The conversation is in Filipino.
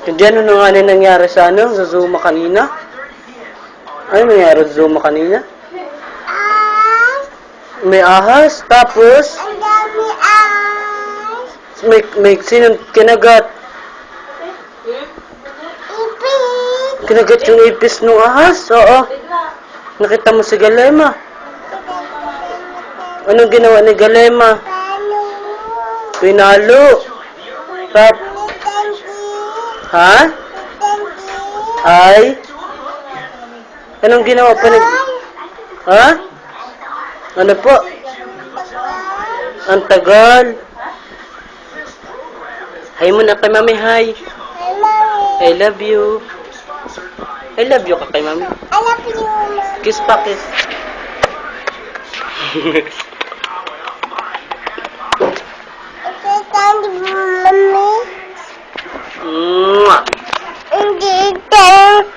Hindi ano na nga nangyari sa sa Zuma kanina? Ano nangyari sa Zuma kanina? May ahas, tapos Ang dami ahas. may sinong kinagat? Ipit. Kinagat yung ipis ng ahas? Oo. Nakita mo si Galema? Anong ginawa ni Galema? Paano? Pinalo. Tap. Ha? Ay? Anong ginawa pa ni... Ha? Ano po? Ang tagal. Hi mo na kay Mami, hi. Hi, Mami. I love you. I love you ka kay Mami. I love you, Mami. Kiss pa, kiss. Okay, thank you, Mami. Mwah. Hindi tayo.